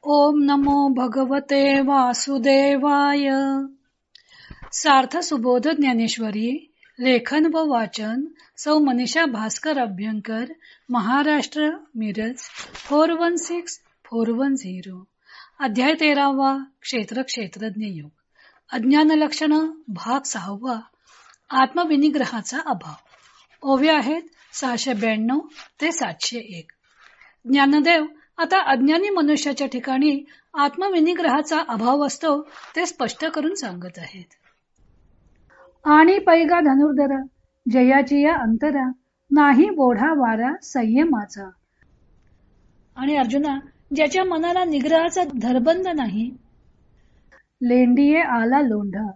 ओम नमो भगवते वासुदेवाय. सार्थ सुबोध ज्ञानेश्वरी. लेखन व वाचन सौ मनीषा भास्कर अभ्यंकर, महाराष्ट्र, मिरज 416410. अध्याय 13वा. क्षेत्र क्षेत्रज्ञ योग. अज्ञान लक्षण भाग 6. आत्मविनिग्रहाचा अभाव. ओव्या आहेत 692 ते 701. ज्ञानदेव आता अज्ञानी मनुष्याच्या ठिकाणी आत्मविनिग्रहाचा अभाव असतो ते स्पष्ट करून सांगत आहेत. आणि पैगा धनुर्धरा, जयाची या अंतरा, नाही बोढा वारा संयमाचा. आणि अर्जुना, ज्याच्या मनाला निग्रहाचा धरबंध नाही, लेंडिये आला लोंढा,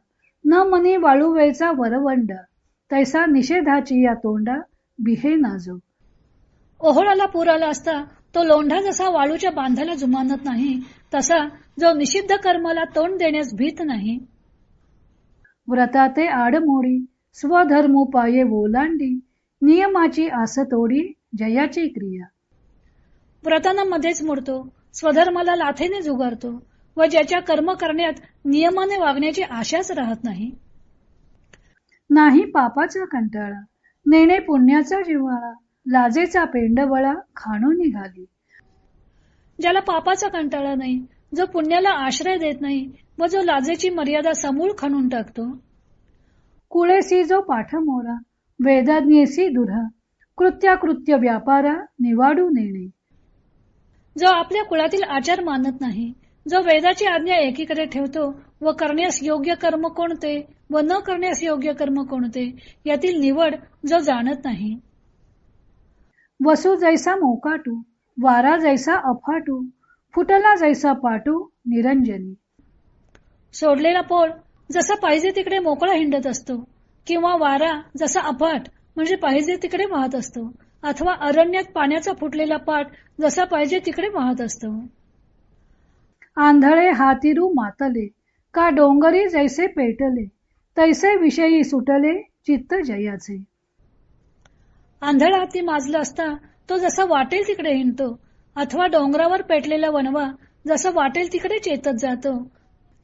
न मनी वाळू वेचा वरवंड, तैसा निषेधाची या तोंडा, बिहे नाजो. ओहोळाला पूर आला असता तो लोंढा जसा वाळूच्या बांधाला जुमानत नाही, तसा जो निषिद्ध कर्माला तोंड देण्यास भीत नाही. व्रताते आडमोडी, स्वधर्मो पाये ओलांडी, नियमाची आस तोडी, जयाची क्रिया. व्रताना मध्येच मोडतो, स्वधर्माला लाथेने जुगारतो व ज्याच्या कर्म करण्यात नियमाने वागण्याची आशाच राहत नाही. नाही पापाचा कंटाळा, नेणे पुण्याचा जिव्हाळा, लाजेचा पेंडवळा खाणो निघाली. ज्याला पापाचा कंटाळा नाही, जो पुण्याला आश्रय देत नाही व जो लाजेची मर्यादा समूळ खणून टाकतो. कुळेसी जो पाठ मोरा, वेदाज्ञेसी दुरा, कृत्याकृत्य व्यापारा निवाडू नेणे. जो आपल्या कुळातील आचार मानत नाही, जो वेदाची आज्ञा एकीकडे ठेवतो व करण्यास योग्य कर्म कोणते व न करण्यास योग्य कर्म कोणते यातील निवड जो जाणत नाही. वसू जैसा मोकाटू, वारा जैसा अफाटू, फुटला जैसा पाटू, निरंजनी. सोडलेला पोळ जसा पाहिजे तिकडे मोकळा हिंडत असतो, किंवा वारा जसा अफाट म्हणजे पाहिजे तिकडे वाहत असतो, अथवा अरण्यात पाण्याचा फुटलेला पाट जसा पाहिजे तिकडे वाहत असतो. आंधळे हातीरू मातले, का डोंगरी जैसे पेटले, तैसे विषयी सुटले चित्त जयाचे. आंधळा हाती माजला असता तो जसा वाटेल तिकडे हिंडतो, अथवा डोंगरावर पेटलेला वणवा जसा वाटेल तिकडे चेतत जातो,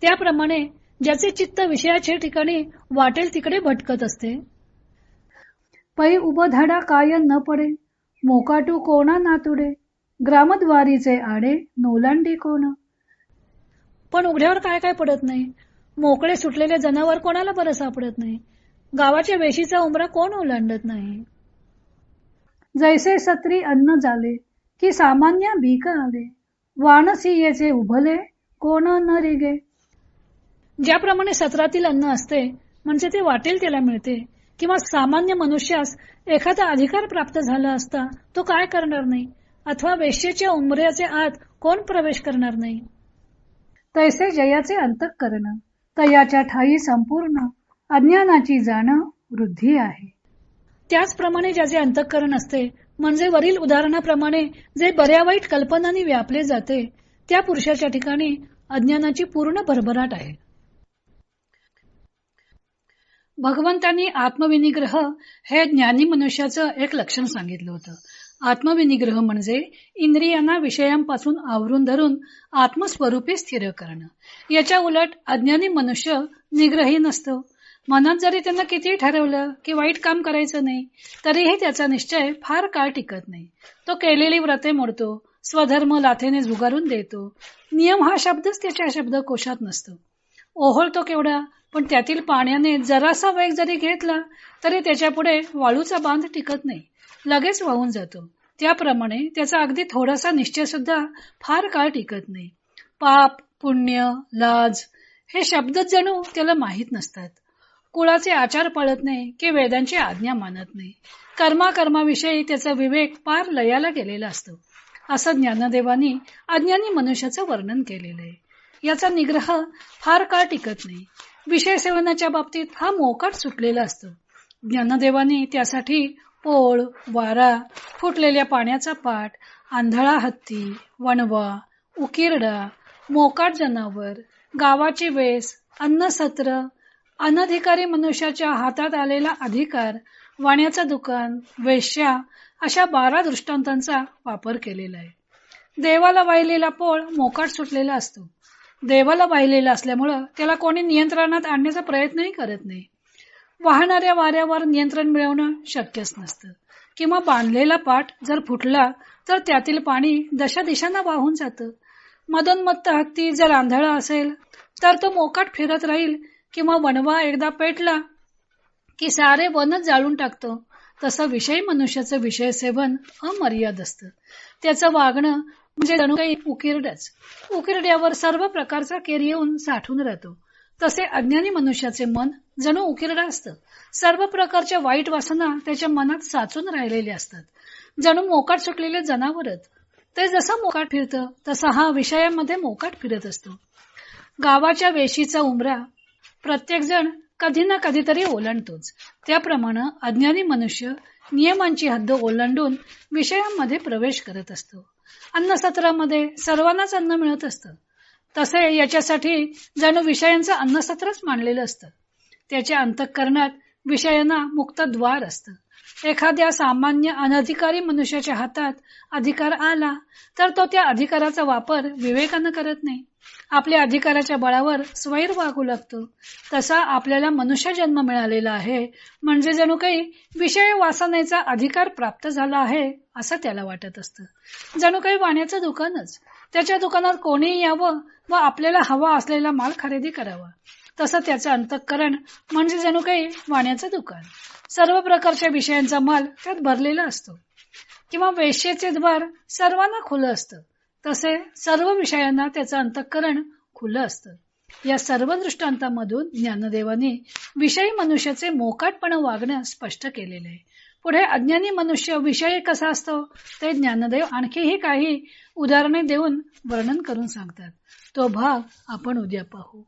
त्याप्रमाणे ज्याचे चित्त विषयाच्या ठिकाणी वाटेल तिकडे भटकत असते. पै उभधाडा काय न पडे, मोकाटू कोणा नातुडे, ग्रामद्वारीचे आडे नोलांडी कोण. पण उघड्यावर काय काय पडत नाही, मोकळे सुटलेले जनावर कोणाला बरं सापडत नाही, गावाच्या वेशीचा उमरा कोण ओलांडत नाही. जैसे सत्री अन्न झाले, की सामान्य भीक आले, वानसियेचे उभले कोण न रिगे. ज्याप्रमाणे सत्रातील अन्न असते म्हणजे ते वाटेल त्याला मिळते, किंवा सामान्य मनुष्यास एखादा अधिकार प्राप्त झाला असता तो काय करणार नाही, अथवा वेश्येच्या उमऱ्याचे आत कोण प्रवेश करणार नाही. तैसे जयाचे अंतःकरण, तयाच्या ठाई संपूर्ण, अज्ञानाची जाण वृद्धी आहे. त्याचप्रमाणे ज्याचे अंतःकरण असते म्हणजे वरील उदाहरणाप्रमाणे जे बऱ्या वाईट कल्पनांनी व्यापले जाते, त्या पुरुषाच्या ठिकाणी अज्ञानाची पूर्ण भरभराट आहे. भगवंतांनी आत्मविनिग्रह हे ज्ञानी मनुष्याचं एक लक्षण सांगितलं होतं. आत्मविनिग्रह म्हणजे इंद्रियांना विषयांपासून आवरून धरून आत्मस्वरूपी स्थिर करणं. याच्या उलट अज्ञानी मनुष्य निग्रही नसतो. मनात जरी त्यांना किती ठरवलं की वाईट काम करायचं नाही, तरीही त्याचा निश्चय फार काळ टिकत नाही. तो केलेली व्रते मोडतो, स्वधर्म लाथेने झुगारून देतो. नियम हा शब्दच त्याच्या शब्दकोशात नसतो. ओहळतो केवढा, पण त्यातील पाण्याने जरासा वेग जरी घेतला तरी त्याच्या पुढे वाळूचा बांध टिकत नाही, लगेच वाहून जातो. त्याप्रमाणे त्याचा अगदी थोडासा निश्चय सुद्धा फार काळ टिकत नाही. पाप, पुण्य, लाज हे शब्दच जणू त्याला माहीत नसतात. कुळाचे आचार पाळत नाही की वेदांची आज्ञा मानत नाही. कर्माविषयी त्याचा विवेक पार लयाला गेलेला असतो. असं ज्ञानदेवानी अज्ञानी मनुष्याचं वर्णन केलेलं आहे. याचा निग्रह फार काळ टिकत नाही. विषय सेवनाच्या बाबतीत हा मोकाट सुटलेला असतो. ज्ञानदेवानी त्यासाठी पोळ, वारा, फुटलेल्या पाण्याचा पाट, आंधळा हत्ती, वणवा, उकिरडा, मोकाट जनावर, गावाची वेस, अन्नसत्र, अनधिकारी मनुष्याच्या हातात आलेला अधिकार, वाण्याचं दुकान, वेश्या अशा 12 दृष्टांतांचा वापर केलेला आहे. देवाला वाहिलेला पोळ मोकाट सुटलेला असतो. देवाला वाहिलेला असल्यामुळं त्याला कोणी नियंत्रणात आणण्याचा प्रयत्नही करत नाही. वाहणाऱ्या वाऱ्यावर नियंत्रण मिळवणं शक्यच नसतं. किंवा बांधलेला पाट जर फुटला तर त्यातील पाणी दशा दिशांना वाहून जातं. मदोन्मत्त हत्ती जर आंधळा असेल तर तो मोकाट फिरत राहील किंवा वणवा एकदा पेटला की सारे वनच जाळून टाकतो. तसं विषयी मनुष्याचं विषय सेवन अमर्याद असतं. त्याचं वागणं म्हणजे जणू काही उकिरड्याच. उकिरड्यावर सर्व प्रकारचा केर येऊन साठून राहतो. तसे अज्ञानी मनुष्याचे मन जणू उकिरडा असतं. सर्व प्रकारच्या वाईट वासना त्याच्या मनात साचून राहिलेल्या असतात. जणू मोकाट सुटलेले जनावरच. ते जसं मोकाट फिरतं तसा हा विषयामध्ये मोकाट फिरत असतो. गावाच्या वेशीचा उमरा प्रत्येक जण कधी ना कधीतरी ओलांडतोच. त्याप्रमाणे अज्ञानी मनुष्य नियमांची हद्द ओलांडून विषयांमध्ये प्रवेश करत असतो. अन्नसत्रामध्ये सर्वांनाच अन्न मिळत असतं. तसे याच्यासाठी जणू विषयांचं अन्नसत्रच मानलेलं असतं. त्याच्या अंतःकरणात विषयांना मुक्त द्वार असतं. एखाद्या सामान्य अनधिकारी मनुष्याच्या हातात अधिकार आला तर तो त्या अधिकाराचा वापर विवेकानं करत नाही. आपल्या अधिकाराच्या बळावर स्वैर वागू लागतो. तसा आपल्याला मनुष्य जन्म मिळालेला आहे म्हणजे जणू काही विषय वासनेचा अधिकार प्राप्त झाला आहे असं त्याला वाटत असतं. जणू काही वाण्याचं दुकानच. त्याच्या दुकानात कोणीही यावं व आपल्याला हवा असलेला माल खरेदी करावा. तसं त्याचं अंतःकरण म्हणजे जणू काही वाण्याचं दुकान. सर्व प्रकारच्या विषयांचा माल त्यात भरलेला असतो. किंवा वेश्येचे द्वार सर्वांना खुलं असतं. तसे सर्व विषयांना त्याचं अंतःकरण खुलं असतं. या सर्व दृष्टांतामधून ज्ञानदेवाने विषयी मनुष्याचे मोकाटपणे वागणं स्पष्ट केलेले आहे. पुढे अज्ञानी मनुष्य विषयी कसा असतो ते ज्ञानदेव आणखीही काही उदाहरणे देऊन वर्णन करून सांगतात. तो भाग आपण उद्या पाहू.